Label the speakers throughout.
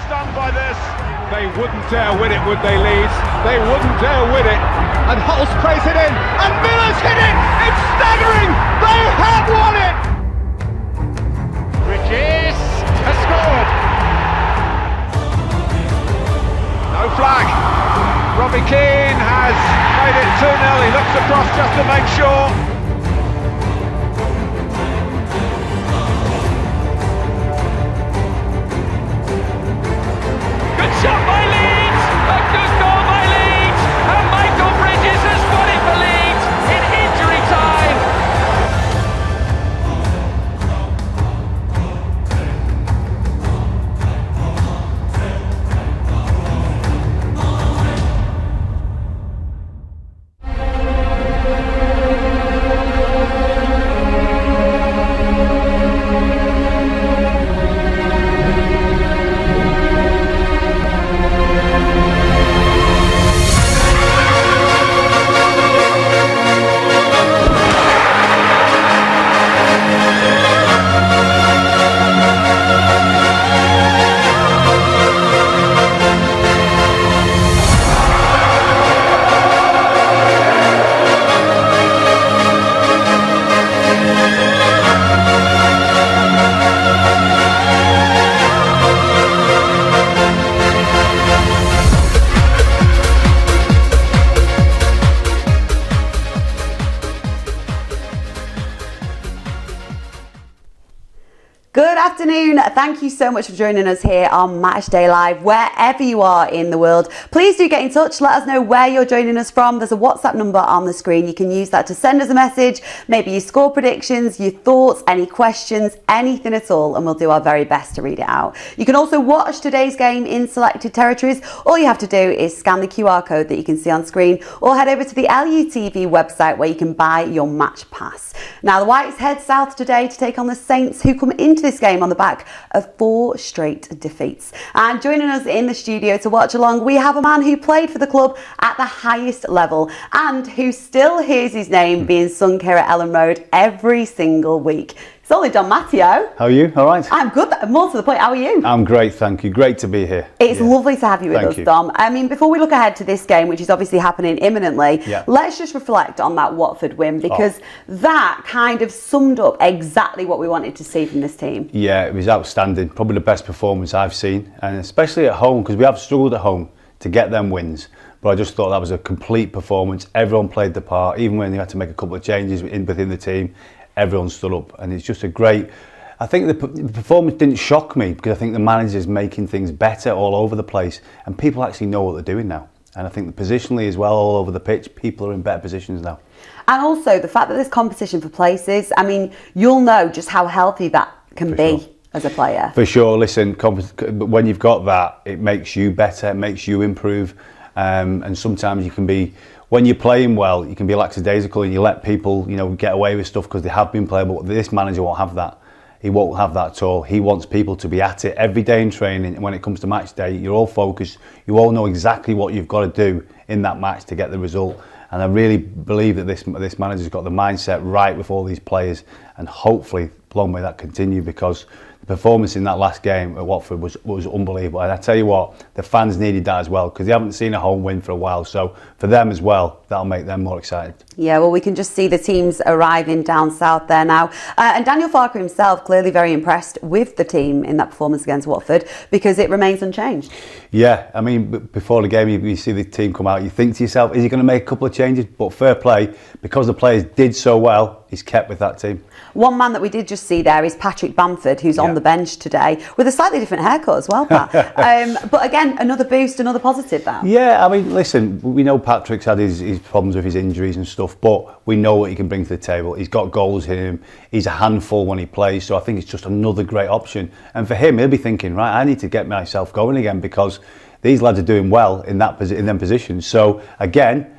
Speaker 1: stung by this. They wouldn't dare win it, would they, Leeds? They wouldn't dare win it. And Hull's plays it in, and Miller's hit it! It's staggering! They have won it! Bridges has scored! No flag. Robbie Keane has made it 2-0. He looks across just to make sure. Shot by Leeds! A good goal by Leeds! And Michael Bridges has won it for Leeds in injury time!
Speaker 2: Good afternoon. Thank you so much for joining us here on Matchday Live. Wherever you are in the world, please do get in touch. Let us know where you're joining us from. There's a WhatsApp number on the screen. You can use that to send us a message, maybe your score predictions, your thoughts, any questions, anything at all, and we'll do our very best to read it out. You can also watch today's game in selected territories. All you have to do is scan the QR code that you can see on screen or head over to the LUTV website where you can buy your match pass. Now, the Whites head south today to take on the Saints, who come into this game on the back of 4 straight defeats. And joining us in the studio to watch along, we have a man who played for the club at the highest level and who still hears his name being sung here at Ellen Road every single week. It's only Don Matteo.
Speaker 3: How are you? All right?
Speaker 2: I'm good. More to the point, how are you?
Speaker 3: I'm great, thank you. Great to be here.
Speaker 2: It's lovely to have you with us, Dom. I mean, before we look ahead to this game, which is obviously happening imminently, let's just reflect on that Watford win, because that kind of summed up exactly what we wanted to see from this team.
Speaker 3: Yeah, it was outstanding. Probably the best performance I've seen, and especially at home, because we have struggled at home to get them wins. But I just thought that was a complete performance. Everyone played the part, even when they had to make a couple of changes within the team. Everyone stood up, and it's just a great. I think the performance didn't shock me, because I think the manager's making things better all over the place, and people actually know what they're doing now. And I think that positionally as well, all over the pitch, people are in better positions now. And
Speaker 2: also the fact that there's competition for places. I mean, you'll know just how healthy that can be as a player.
Speaker 3: For sure. Listen, when you've got that, it makes you better, it makes you improve, and sometimes you can be. When you're playing well, you can be lackadaisical and you let people, get away with stuff because they have been playing. But this manager won't have that. He won't have that at all. He wants people to be at it every day in training. And when it comes to match day, you're all focused. You all know exactly what you've got to do in that match to get the result. And I really believe that this manager's got the mindset right with all these players. And hopefully, long may that continue, because the performance in that last game at Watford was unbelievable. And I tell you what, the fans needed that as well, because they haven't seen a home win for a while. So for them as well, that'll make them more excited.
Speaker 2: Yeah, well, we can just see the teams arriving down south there now. And Daniel Farke himself clearly very impressed with the team in that performance against Watford, because it remains unchanged.
Speaker 3: Yeah, I mean, before the game, you see the team come out, you think to yourself, is he going to make a couple of changes? But fair play, because the players did so well, he's kept with that team.
Speaker 2: One man that we did just see there is Patrick Bamford, who's on the bench today with a slightly different haircut as well, Pat. But again, another boost, another positive there.
Speaker 3: Yeah, I mean, listen, we know Patrick's had his problems with his injuries and stuff, but we know what he can bring to the table. He's got goals in him. He's a handful when he plays, so I think it's just another great option. And for him, he'll be thinking, right, I need to get myself going again, because these lads are doing well in them positions. So again,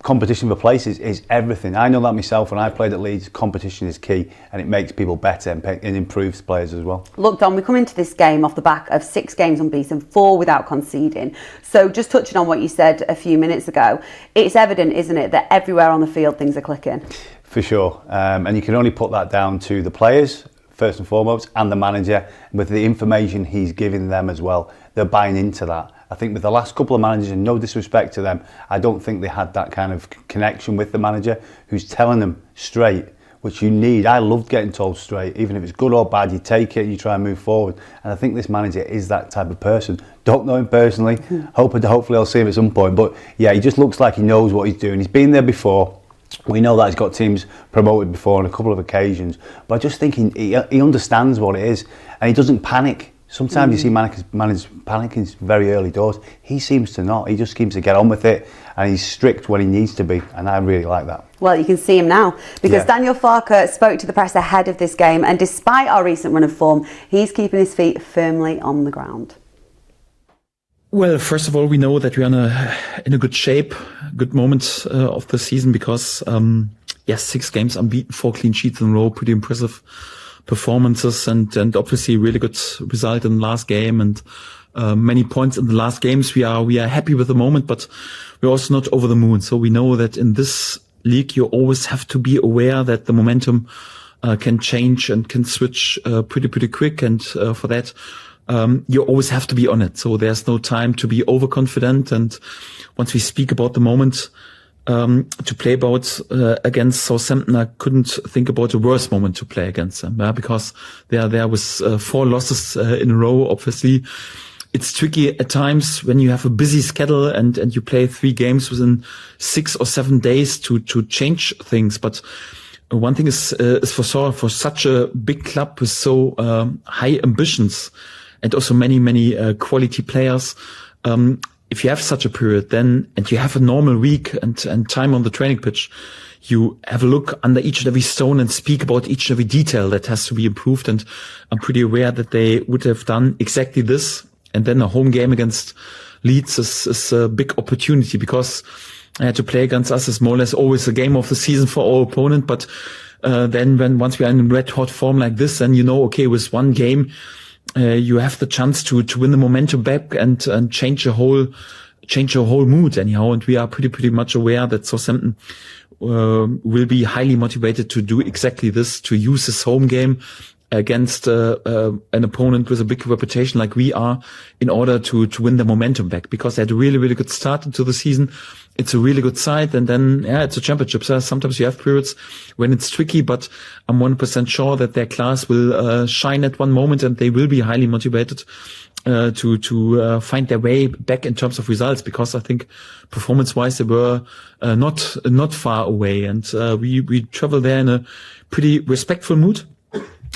Speaker 3: competition for places is everything. I know that myself. When I played at Leeds, competition is key, and it makes people better and improves players as well.
Speaker 2: Look, Don, we come into this game off the back of 6 games unbeaten, 4 without conceding. So just touching on what you said a few minutes ago, it's evident, isn't it, that everywhere on the field things are clicking?
Speaker 3: For sure, and you can only put that down to the players. first and foremost, and the manager, with the information he's giving them as well. They're buying into that. I think with the last couple of managers, and no disrespect to them, I don't think they had that kind of connection with the manager who's telling them straight, which you need. I loved getting told straight, even if it's good or bad, you take it and you try and move forward. And I think this manager is that type of person. Don't know him personally, hopefully I'll see him at some point, but yeah, he just looks like he knows what he's doing. He's been there before. We know that he's got teams promoted before on a couple of occasions, but I just think he understands what it is, and he doesn't panic. Sometimes you see managers panicking very early doors. He seems to not. He just seems to get on with it, and he's strict when he needs to be, and I really like that.
Speaker 2: Well, you can see him now, because Daniel Farke spoke to the press ahead of this game, and despite our recent run of form, he's keeping his feet firmly on the ground.
Speaker 4: Well, first of all, we know that we are in a good shape, good moment of the season, because 6 games unbeaten, 4 clean sheets in a row, pretty impressive performances, and obviously really good result in the last game, and many points in the last games. We are happy with the moment, but we're also not over the moon. So we know that in this league, you always have to be aware that the momentum can change and can switch pretty quick, and for that, you always have to be on it. So there's no time to be overconfident. And once we speak about the moment to play about against Southampton, I couldn't think about a worse moment to play against them, because there was 4 losses in a row. Obviously, it's tricky at times when you have a busy schedule and you play 3 games within 6 or 7 days to change things. But one thing is for sure, for such a big club with so high ambitions and also many quality players, if you have such a period, then, and you have a normal week and time on the training pitch, you have a look under each and every stone and speak about each and every detail that has to be improved. And I'm pretty aware that they would have done exactly this. And then a home game against Leeds is a big opportunity, because to play against us is more or less always a game of the season for our opponent. But then once we are in red hot form like this, then you know, okay, with one game, you have the chance to win the momentum back and change your whole mood anyhow. And we are pretty much aware that Southampton will be highly motivated to do exactly this, to use this home game against an opponent with a big reputation like we are, in order to win the momentum back, because they had a really good start into the season. It's a really good side, and then it's a championship. So sometimes you have periods when it's tricky, but I'm 100% sure that their class will shine at one moment, and they will be highly motivated to find their way back in terms of results, because I think performance-wise they were not far away, and we travel there in a pretty respectful mood.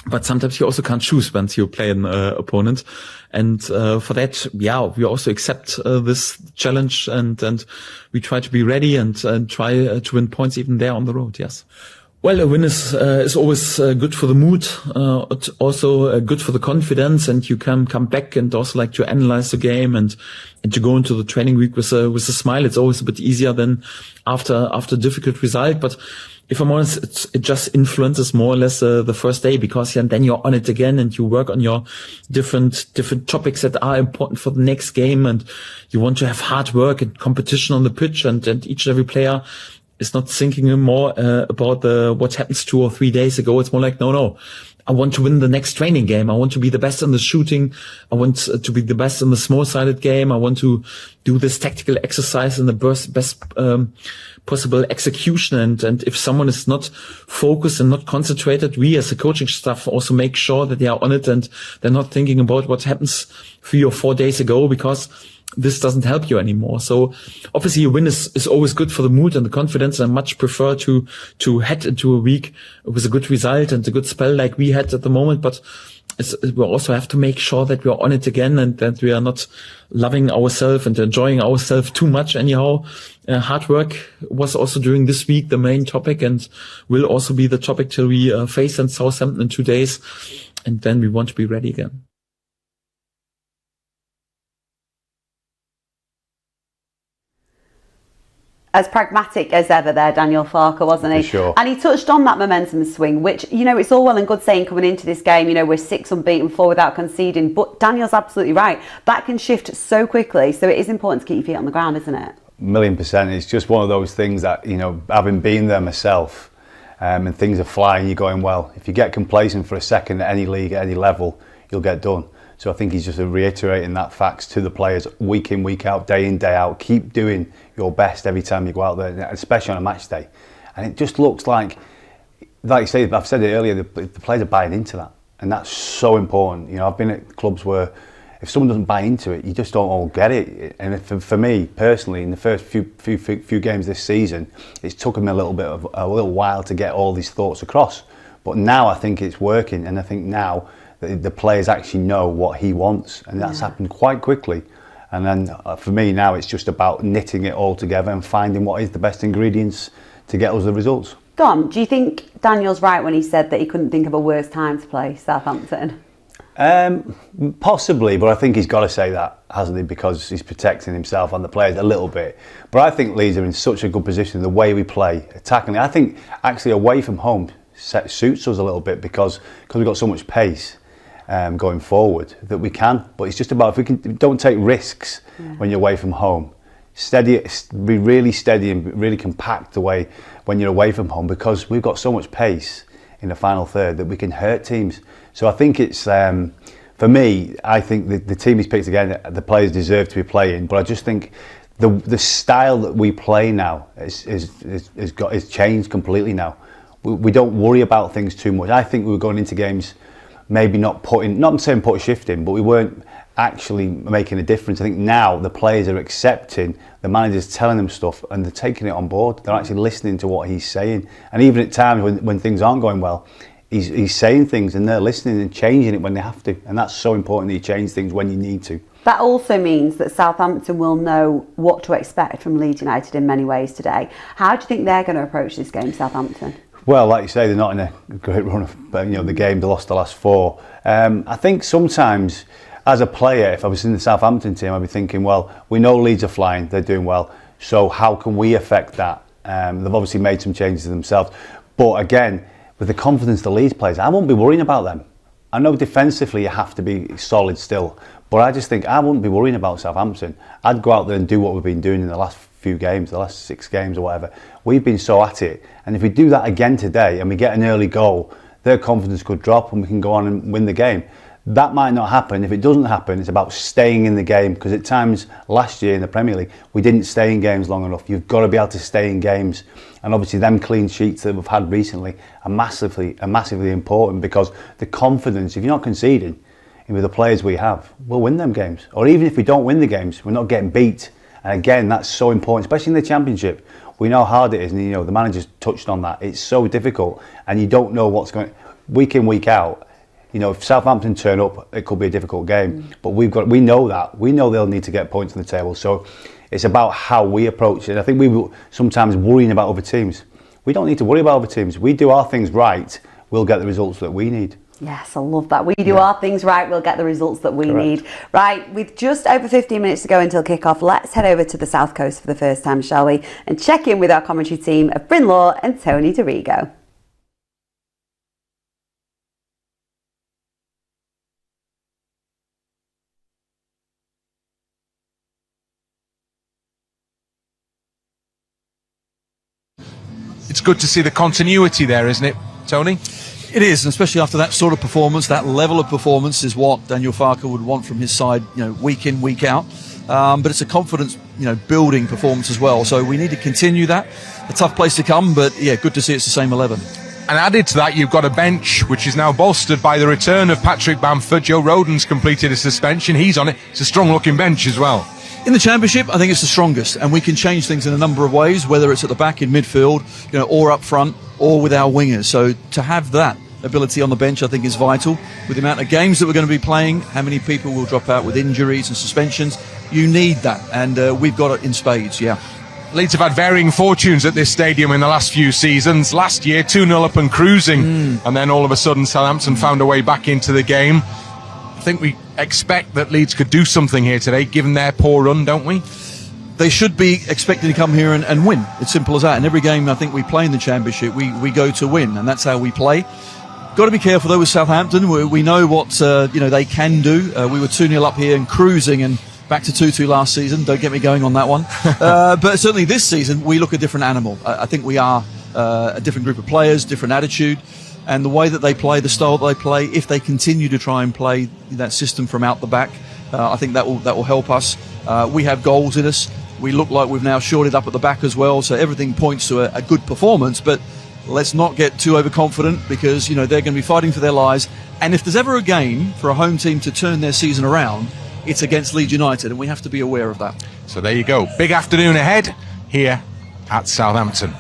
Speaker 4: But sometimes you also can't choose once you play an opponent. And for that, we also accept this challenge, and we try to be ready and try to win points even there on the road, yes. Well, a win is always good for the mood, also good for the confidence, and you can come back and also like to analyze the game and to go into the training week with a smile. It's always a bit easier than after a difficult result, but if I'm honest, it just influences more or less the first day, because then you're on it again and you work on your different topics that are important for the next game, and you want to have hard work and competition on the pitch, and each and every player is not thinking more about what happens 2 or 3 days ago. It's more like, no, I want to win the next training game. I want to be the best in the shooting. I want to be the best in the small-sided game. I want to do this tactical exercise in the best possible execution. And if someone is not focused and not concentrated, we as a coaching staff also make sure that they are on it and they're not thinking about what happens 3 or 4 days ago, because this doesn't help you anymore. So obviously a win is always good for the mood and the confidence. I much prefer to head into a week with a good result and a good spell like we had at the moment. But we also have to make sure that we are on it again, and that we are not loving ourselves and enjoying ourselves too much anyhow. Hard work was also during this week the main topic, and will also be the topic till we face Southampton in 2 days. And then we want to be ready again.
Speaker 2: As pragmatic as ever there, Daniel Farke, wasn't he?
Speaker 3: For sure.
Speaker 2: And he touched on that momentum swing, which, it's all well and good saying coming into this game, we're 6 unbeaten, 4 without conceding. But Daniel's absolutely right. That can shift so quickly. So it is important to keep your feet on the ground, isn't it?
Speaker 3: 1,000,000%. It's just one of those things that, having been there myself, and things are flying, you're going, well, if you get complacent for a second at any league, at any level, you'll get done. So I think he's just reiterating that facts to the players week in, week out, day in, day out. Keep doing your best every time you go out there, especially on a match day. And it just looks like you say, I've said it earlier, the players are buying into that. And that's so important. You know, I've been at clubs where if someone doesn't buy into it, you just don't all get it. And for me personally, in the first few games this season, it's taken me a little while to get all these thoughts across. But now I think it's working, and I think now the players actually know what he wants, and that's happened quite quickly. And then for me now, it's just about knitting it all together and finding what is the best ingredients to get us the results.
Speaker 2: Dom, do you think Daniel's right when he said that he couldn't think of a worse time to play Southampton?
Speaker 3: Possibly, but I think he's got to say that, hasn't he? Because he's protecting himself and the players a little bit. But I think Leeds are in such a good position, the way we play, attacking. I think actually away from home suits us a little bit because we've got so much pace going forward that we can. But it's just about if we don't take risks when you're away from home. Be really steady and really compact away when you're away from home, because we've got so much pace in the final third that we can hurt teams. So I think it's for me, I think the team he's picked again, the players deserve to be playing, but I just think the style that we play now is changed completely now. We don't worry about things too much. I think we were going into games maybe not saying put a shift in, but we weren't actually making a difference. I think now the players are accepting the manager's telling them stuff and they're taking it on board. They're actually listening to what he's saying, and even at times when things aren't going well, he's saying things and they're listening and changing it when they have to. And that's so important, that you change things when you need to.
Speaker 2: That also means that Southampton will know what to expect from Leeds United in many ways today. How do you think they're going to approach this game, Southampton?
Speaker 3: Well, like you say, they're not in a great run of the game. They lost the last 4. I think sometimes as a player, if I was in the Southampton team, I'd be thinking, well, we know Leeds are flying, they're doing well, so how can we affect that? They've obviously made some changes themselves, but again, with the confidence the Leeds players, I won't be worrying about them. I know defensively you have to be solid still, but I just think I wouldn't be worrying about Southampton. I'd go out there and do what we've been doing in the last few games, the last 6 games or whatever. We've been so at it, and if we do that again today and we get an early goal, their confidence could drop and we can go on and win the game. That might not happen. If it doesn't happen, it's about staying in the game, because at times last year in the Premier League we didn't stay in games long enough. You've got to be able to stay in games, and obviously them clean sheets that we've had recently are massively important, because the confidence, if you're not conceding with the players we have, we'll win them games. Or even if we don't win the games, we're not getting beat. And again, that's so important, especially in the Championship. We know how hard it is, and the manager's touched on that. It's so difficult, and you don't know what's going week in, week out. If Southampton turn up, it could be a difficult game. But we know that. We know they'll need to get points on the table. So it's about how we approach it. I think we will sometimes worrying about other teams. We don't need to worry about other teams. We do our things right, we'll get the results that we need.
Speaker 2: Yes, I love that. We do our things right, we'll get the results that we need. Right, with just over 15 minutes to go until kick-off, let's head over to the South Coast for the first time, shall we? And check in with our commentary team of Bryn Law and Tony DeRigo.
Speaker 5: It's good to see the continuity there, isn't it, Tony?
Speaker 6: It is, and especially after that sort of performance, that level of performance is what Daniel Farke would want from his side, week in, week out. But it's a confidence, building performance as well. So we need to continue that. A tough place to come, but yeah, good to see it's the same 11.
Speaker 5: And added to that, you've got a bench which is now bolstered by the return of Patrick Bamford. Joe Rodon's completed a suspension. He's on it. It's a strong-looking bench as well.
Speaker 6: In the Championship, I think it's the strongest, and we can change things in a number of ways, whether it's at the back in midfield, or up front, or with our wingers. So to have that ability on the bench, I think, is vital. With the amount of games that we're going to be playing, how many people will drop out with injuries and suspensions, you need that, and we've got it in spades, yeah.
Speaker 5: Leeds have had varying fortunes at this stadium in the last few seasons. Last year, 2-0 up and cruising, and then all of a sudden Southampton found a way back into the game. I think we expect that Leeds could do something here today, given their poor run, don't we?
Speaker 6: They should be expecting to come here and win. It's simple as that. And every game I think we play in the Championship, we go to win, and that's how we play. Got to be careful though with Southampton. We know what they can do. We were 2-0 up here and cruising, and back to 2-2 last season. Don't get me going on that one. But certainly this season we look a different animal. I think we are a different group of players, different attitude. And the way that they play, the style that they play, if they continue to try and play that system from out the back, I think that will help us. We have goals in us. We look like we've now shored it up at the back as well, so everything points to a good performance. But let's not get too overconfident, because they're going to be fighting for their lives. And if there's ever a game for a home team to turn their season around, it's against Leeds United, and we have to be aware of that.
Speaker 5: So there you go. Big afternoon ahead here at Southampton.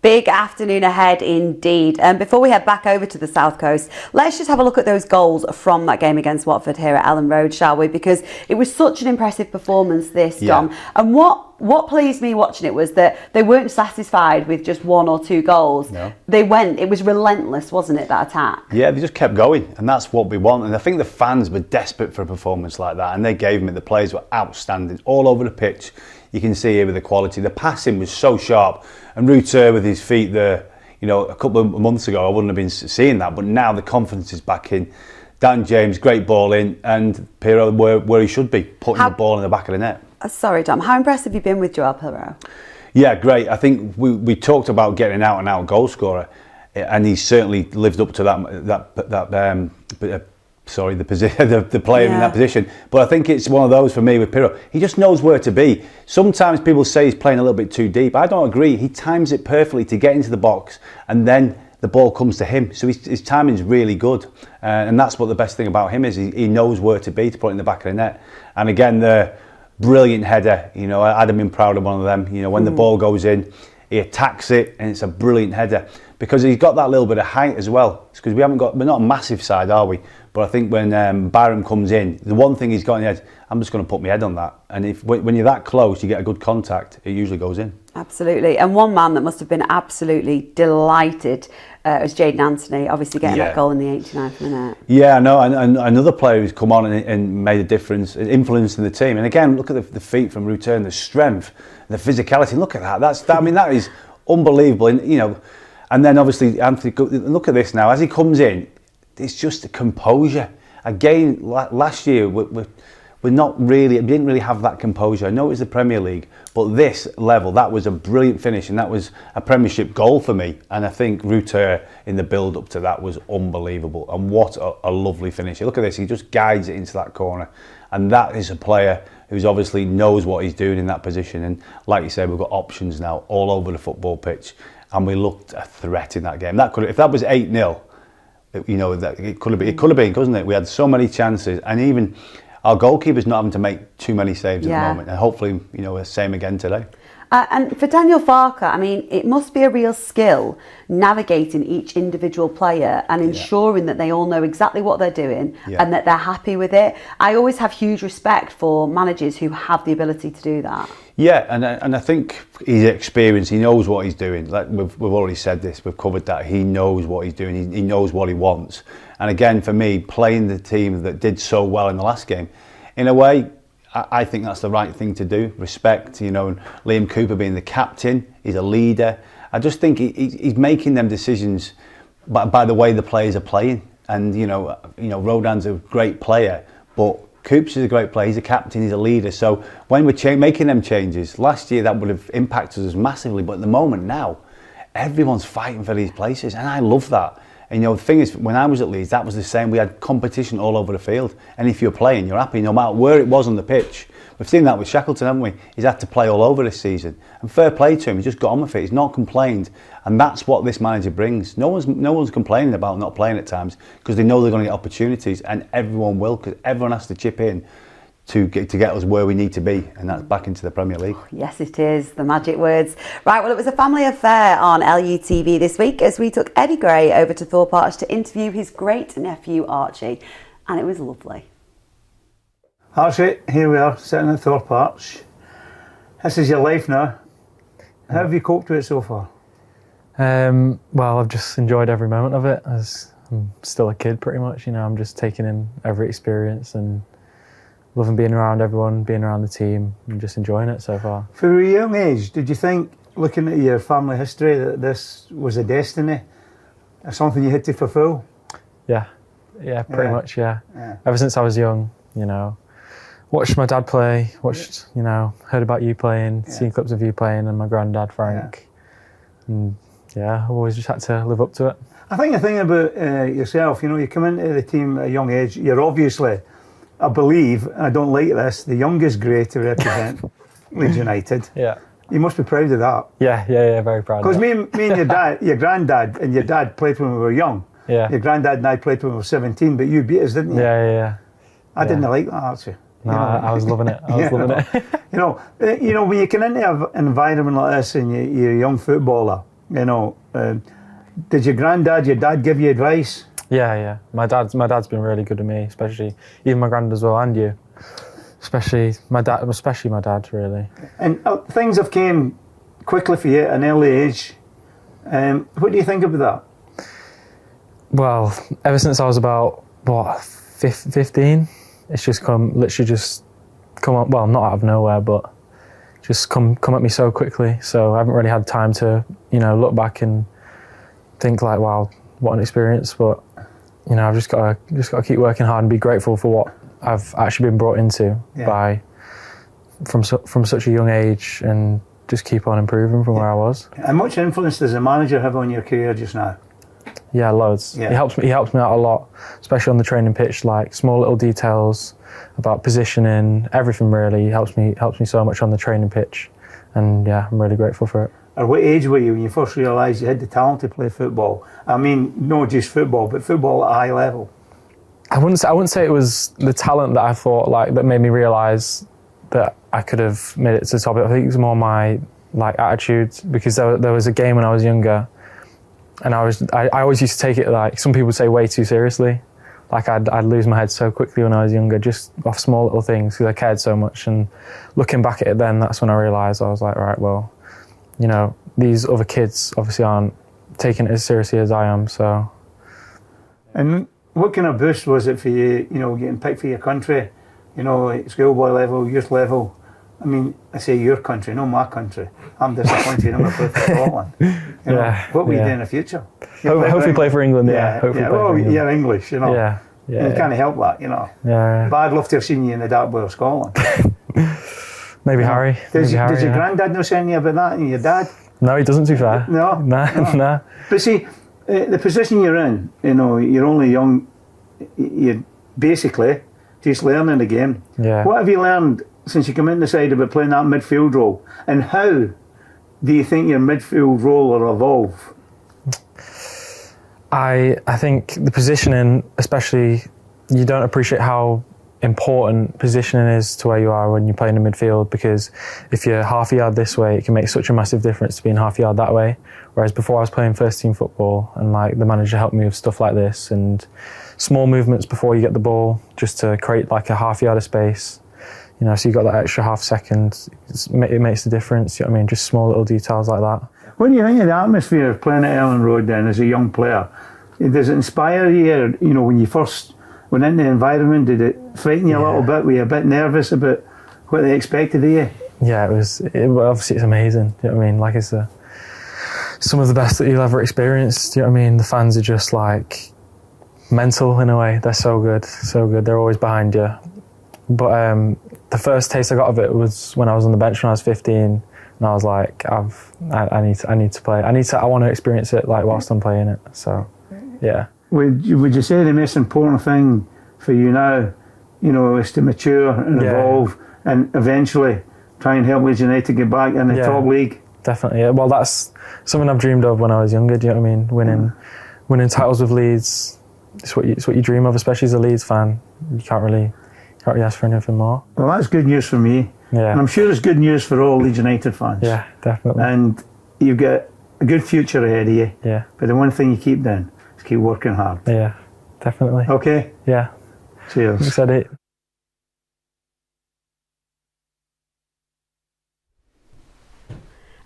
Speaker 2: Big afternoon ahead indeed. Before we head back over to the South Coast, let's just have a look at those goals from that game against Watford here at Ellen Road, shall we? Because it was such an impressive performance this, Dom. And what pleased me watching it was that they weren't satisfied with just 1 or 2 goals.
Speaker 3: No.
Speaker 2: It was relentless, wasn't it, that attack?
Speaker 3: Yeah, they just kept going, and that's what we want. And I think the fans were desperate for a performance like that, and they gave it. The players were outstanding all over the pitch. You can see here with the quality. The passing was so sharp, and Ruter with his feet there, a couple of months ago I wouldn't have been seeing that, but now the confidence is back in. Dan James, great ball in, and Pirro where he should be, putting the ball in the back of the net.
Speaker 2: Sorry, Dom, how impressed have you been with Joel Pirro?
Speaker 3: Yeah, great. I think we talked about getting an out-and-out goal scorer, and he certainly lived up to the player in that position. But I think it's one of those for me with Pirro. He just knows where to be. Sometimes people say he's playing a little bit too deep. I don't agree. He times it perfectly to get into the box, and then the ball comes to him. So his timing's really good, and that's what the best thing about him is. He knows where to be to put it in the back of the net. And again, the brilliant header. I'd have been proud of one of them. When the ball goes in, he attacks it, and it's a brilliant header because he's got that little bit of height as well. It's because we're not a massive side, are we? But I think when Byram comes in, the one thing he's got in the head, I'm just going to put my head on that. And when you're that close, you get a good contact, it usually goes in.
Speaker 2: Absolutely. And one man that must have been absolutely delighted was Jayden Anthony, obviously getting that goal in the 89th minute. Yeah, no, and another player who's come on and made a difference, influencing the team. And again, look at the feet from Ruter, the strength, the physicality. Look at that. That is unbelievable. And then obviously Anthony, look at this now. As he comes in, it's just a composure. Again, last year we didn't really have that composure. I know it was the Premier League, but this level, that was a brilliant finish, and that was a Premiership goal for me. And I think Ruter in the build up to that was unbelievable. And what a lovely finish! Look at this; he just guides it into that corner, and that is a player who's obviously knows what he's doing in that position. And like you said, we've got options now all over the football pitch, and we looked a threat in that game. If that was 8-0. That it could have been, couldn't it? We had so many chances, and even our goalkeeper's not having to make too many saves at the moment, and hopefully, the same again today. And for Daniel Farke, I mean, it must be a real skill navigating each individual player and ensuring that they all know exactly what they're doing and that they're happy with it. I always have huge respect for managers who have the ability to do that.
Speaker 3: Yeah, and I think his experience, he knows what he's doing. Like we've already said this, we've covered that. He knows what he's doing. He knows what he wants. And again, for me, playing the team that did so well in the last game, in a way, I think that's the right thing to do. Respect, and Liam Cooper being the captain, he's a leader. I just think he's making them decisions by the way the players are playing. And Rodan's a great player, but Coops is a great player. He's a captain, he's a leader. So when we're making them changes, last year that would have impacted us massively. But at the moment now, everyone's fighting for these places, and I love that. And the thing is, when I was at Leeds, that was the same. We had competition all over the field, and if you're playing, you're happy no matter where it was on the pitch. We've seen that with Shackleton, haven't we? He's had to play all over this season, and fair play to him. He just got on with it. He's not complained, and that's what this manager brings. No one's complaining about not playing at times because they know they're going to get opportunities, and everyone will, because everyone has to chip in to get us where we need to be, and that's back into the Premier League.
Speaker 2: Yes, it is, the magic words. Right, well, it was a family affair on LUTV this week as we took Eddie Gray over to Thorpe Arch to interview his great nephew Archie, and it was lovely.
Speaker 7: Archie, here we are sitting at Thorpe Arch. This is your life now. How have you coped with it so far?
Speaker 8: Well, I've just enjoyed every moment of it, as I'm still a kid pretty much. I'm just taking in every experience and loving being around everyone, being around the team, and just enjoying it so far.
Speaker 7: For a young age, did you think, looking at your family history, that this was a destiny? Something you had to fulfil?
Speaker 8: Yeah, pretty much, yeah. Ever since I was young, watched my dad play, heard about you playing, seen clips of you playing, and my granddad Frank. And I've always just had to live up to it.
Speaker 7: I think the thing about yourself, you come into the team at a young age, you're obviously, I believe, and I don't like this, the youngest grey to represent Leeds United.
Speaker 8: Yeah.
Speaker 7: You must be proud of that.
Speaker 8: Yeah, very proud of
Speaker 7: Because
Speaker 8: that.
Speaker 7: me and your dad, your granddad and your dad played when we were young.
Speaker 8: Yeah.
Speaker 7: Your granddad and I played when we were 17, but you beat us, didn't you?
Speaker 8: Yeah.
Speaker 7: I didn't like that, actually.
Speaker 8: No, I was loving it. Loving it.
Speaker 7: When you come into an environment like this and you're a young footballer, did your granddad, your dad give you advice?
Speaker 8: Yeah. My dad's been really good to me, especially even my granddad as well, and you. Especially my dad, really.
Speaker 7: And things have came quickly for you at an early age. What do you think about that?
Speaker 8: Well, ever since I was about 15, it's just literally come up. Well, not out of nowhere, but just come at me so quickly. So I haven't really had time to look back and think like, wow, what an experience. But I've just got to keep working hard and be grateful for what I've actually been brought into from such a young age, and just keep on improving from where I was.
Speaker 7: How much influence does a manager have on your career just now?
Speaker 8: Yeah, loads.
Speaker 7: Yeah.
Speaker 8: He helps me out a lot, especially on the training pitch, like small little details about positioning, everything really. He helps me so much on the training pitch, and I'm really grateful for it.
Speaker 7: At what age were you when you first realised you had the talent to play football? I mean, not just football, but football at a high level.
Speaker 8: I wouldn't say it was the talent that I thought that made me realise that I could have made it to the top. I think it was more my attitude, because there was a game when I was younger, and I always used to take it some people say way too seriously. I'd lose my head so quickly when I was younger, just off small little things, because I cared so much. And looking back at it then, that's when I realised, I was like, right, well, these other kids obviously aren't taking it as seriously as I am. So.
Speaker 7: And what kind of boost was it for you, getting picked for your country, at schoolboy level, youth level? I mean, I say your country, not my country. I'm disappointed I'm going to play for Scotland. What will you do in the future?
Speaker 8: Hopefully play for England, Hopefully
Speaker 7: well, you're English,
Speaker 8: Yeah.
Speaker 7: You can't help that,
Speaker 8: Yeah.
Speaker 7: But I'd love to have seen you in the dark blue of Scotland.
Speaker 8: Maybe Harry.
Speaker 7: Did your granddad know anything about that, and your dad?
Speaker 8: No, he doesn't, too far.
Speaker 7: No?
Speaker 8: Nah.
Speaker 7: But see, the position you're in, you're only young, you're basically just learning the game.
Speaker 8: Yeah.
Speaker 7: What have you learned since you come in the side about playing that midfield role? And how do you think your midfield role will evolve?
Speaker 8: I think the positioning, especially, you don't appreciate how important positioning is to where you are when you play in the midfield, because if you're half a yard this way, it can make such a massive difference to being half a yard that way. Whereas before I was playing first team football, and the manager helped me with stuff like this and small movements before you get the ball, just to create a half yard of space. So you got that extra half second. It makes the difference. You know what I mean? Just small little details like that.
Speaker 7: What do you think of the atmosphere of playing at Ellen Road then as a young player? Does it inspire you? When you first went in the environment, did it frighten you a little bit? Were you a bit nervous about what they expected of you?
Speaker 8: Yeah, obviously it's amazing. You know what I mean? It's some of the best that you'll ever experience. You know what I mean? The fans are just mental in a way. They're so good, so good. They're always behind you. But the first taste I got of it was when I was on the bench when I was 15, and I was like, I need to play. I want to experience it whilst I'm playing it. So, yeah. Would
Speaker 7: you say the most important thing for you now, is to mature and evolve, and eventually try and help Leeds United get back in the top league?
Speaker 8: Definitely. Yeah. Well, that's something I've dreamed of when I was younger. Do you know what I mean? Winning titles with Leeds. It's what you dream of, especially as a Leeds fan. You can't really ask for anything more.
Speaker 7: Well, that's good news for me.
Speaker 8: Yeah.
Speaker 7: And I'm sure it's good news for all Leeds United fans.
Speaker 8: Yeah, definitely.
Speaker 7: And you've got a good future ahead of you.
Speaker 8: Yeah.
Speaker 7: But the one thing you keep doing is keep working hard.
Speaker 8: Yeah, definitely.
Speaker 7: Okay?
Speaker 8: Yeah.
Speaker 7: Cheers.
Speaker 8: You said it.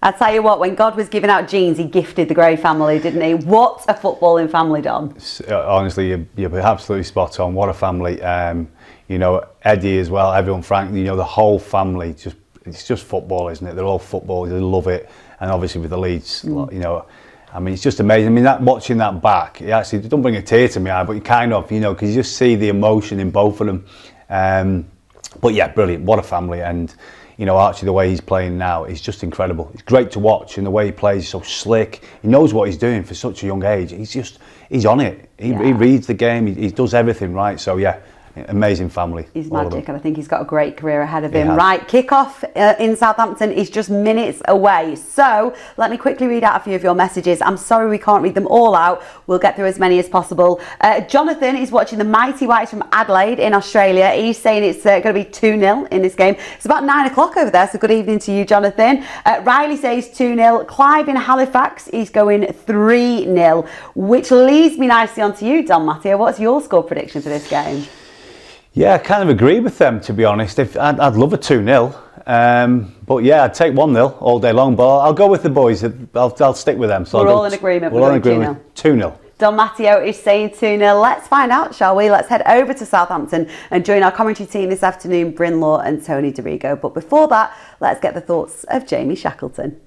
Speaker 2: I tell you what, when God was giving out genes, he gifted the Gray family, didn't he? What a footballing family, Dom.
Speaker 3: Honestly, you're absolutely spot on. What a family. Eddie as well, everyone, Frank, the whole family, it's just football, isn't it? They're all footballers, they love it. And obviously with the Leeds, it's just amazing. Watching that back, it actually doesn't bring a tear to my eye, but you kind of, because you just see the emotion in both of them. But yeah, brilliant. What a family. And, you know, Archie, the way he's playing now is just incredible. It's great to watch, and the way he plays is so slick. He knows what he's doing for such a young age. He's on it. He reads the game. He does everything right. So yeah, amazing family.
Speaker 2: He's magic, and I think he's got a great career ahead of him. Right, kick-off in Southampton is just minutes away. So let me quickly read out a few of your messages. I'm sorry we can't read them all out. We'll get through as many as possible. Jonathan is watching the Mighty Whites from Adelaide in Australia. He's saying it's going to be 2-0 in this game. It's about 9 o'clock over there, so good evening to you, Jonathan. Riley says 2-0. Clive in Halifax is going 3-0, which leads me nicely on to you, Don Matteo. What's your score prediction for this game?
Speaker 3: Yeah, I kind of agree with them, to be honest. I'd love a 2-0. But yeah, I'd take 1-0 all day long. But I'll go with the boys. I'll stick with them. So
Speaker 2: we're all in agreement.
Speaker 3: We're all in agreement. 2-0.
Speaker 2: Don Matteo is saying 2-0. Let's find out, shall we? Let's head over to Southampton and join our commentary team this afternoon, Bryn Law and Tony DeRigo. But before that, let's get the thoughts of Jamie Shackleton.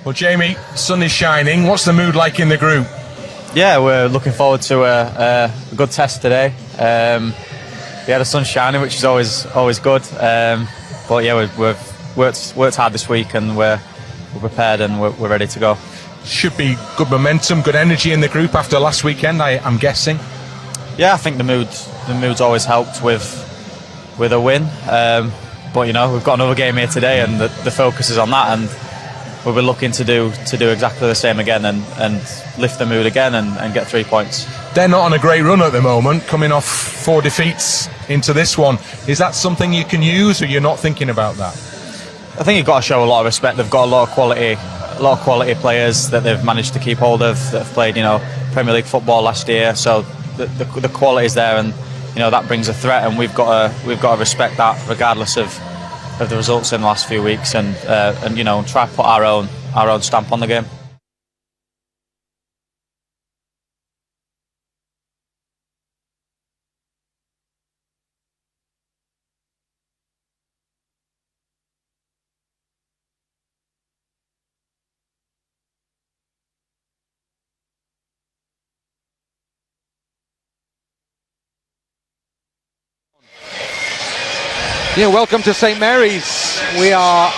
Speaker 5: Well, Jamie, sun is shining. What's the mood like in the group?
Speaker 9: Yeah, we're looking forward to a good test today. The sun's shining, which is always good. But yeah, we've worked hard this week, and we're prepared and we're ready to go.
Speaker 5: Should be good momentum, good energy in the group after last weekend, I'm guessing.
Speaker 9: Yeah, I think the mood's always helped with a win. But you know, we've got another game here today, and the focus is on that, and we'll be looking to do exactly the same again and lift the mood again and get 3 points.
Speaker 5: They're not on a great run at the moment, coming off 4 defeats into this one. Is that something you can use, or you're not thinking about that?
Speaker 9: I think you've got to show a lot of respect. They've got a lot of quality players that they've managed to keep hold of, that have played, you know, Premier League football last year. So the quality is there, and you know that brings a threat, and we've got to respect that regardless of the results in the last few weeks, and you know, try to put our own stamp on the game.
Speaker 1: Yeah, welcome to St Mary's. We are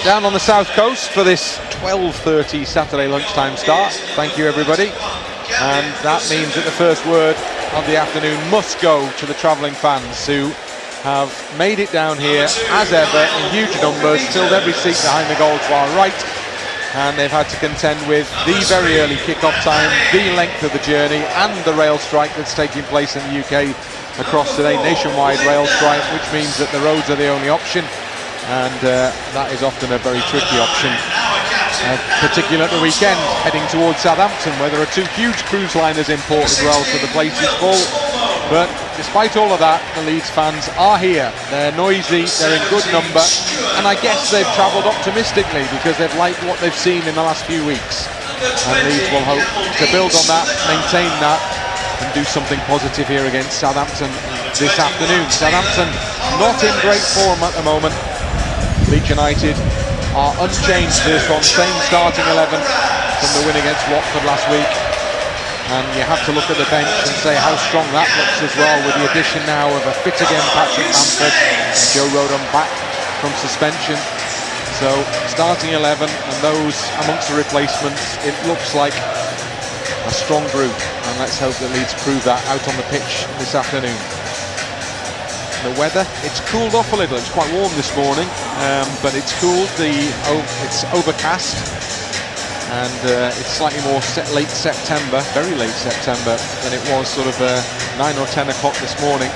Speaker 1: down on the south coast for this 12:30 Saturday lunchtime start. Thank you, everybody. And that means that the first word of the afternoon must go to the travelling fans who have made it down here as ever in huge numbers, filled every seat behind the goal to our right, and they've had to contend with the very early kick-off time, the length of the journey, and the rail strike that's taking place in the UK across today, nationwide rail strike, which means that the roads are the only option, and that is often a very tricky option, particularly at the weekend, heading towards Southampton, where there are 2 huge cruise liners in port as well, so the place is full. But despite all of that, the Leeds fans are here. They're noisy, they're in good number, and I guess they've travelled optimistically because they've liked what they've seen in the last few weeks, and Leeds will hope to build on that, maintain that, and do something positive here against Southampton this afternoon. Southampton not in great form at the moment. Leeds United are unchanged this one, same starting 11 from the win against Watford last week. And you have to look at the bench and say how strong that looks as well, with the addition now of a fit again Patrick Bamford and Joe Rodon back from suspension. So starting 11 and those amongst the replacements, it looks like a strong group, and let's hope that Leeds prove that out on the pitch this afternoon. The weather, it's cooled off a little. It's quite warm this morning, but it's cooled. It's overcast, and it's slightly more late September, very late September, than it was sort of 9 or 10 o'clock this morning.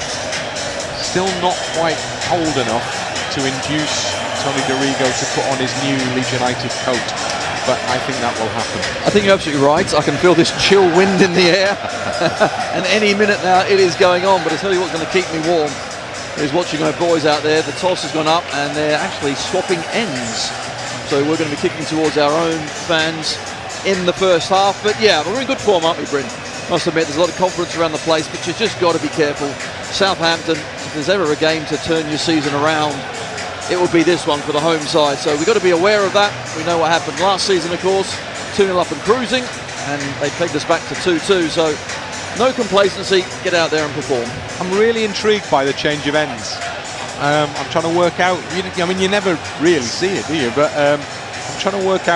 Speaker 1: Still not quite cold enough to induce Tony DeRigo to put on his new Leeds United coat, but I think that will happen.
Speaker 6: I think you're absolutely right. I can feel this chill wind in the air, and any minute now it is going on. But I tell you what's going to keep me warm is watching my boys out there. The toss has gone up, and they're actually swapping ends. So we're going to be kicking towards our own fans in the first half. But yeah, we're in good form, aren't we, Bryn? Must admit, there's a lot of confidence around the place, but you've just got to be careful. Southampton, if there's ever a game to turn your season around, it will be this one for the home side. So we've got to be aware of that. We know what happened last season, of course. 2-0 up and cruising, and they pegged us back to 2-2. So no complacency, get out there and perform.
Speaker 1: I'm really intrigued by the change of ends. I'm trying to work out. I mean, you never really see it, do you? But I'm trying to work out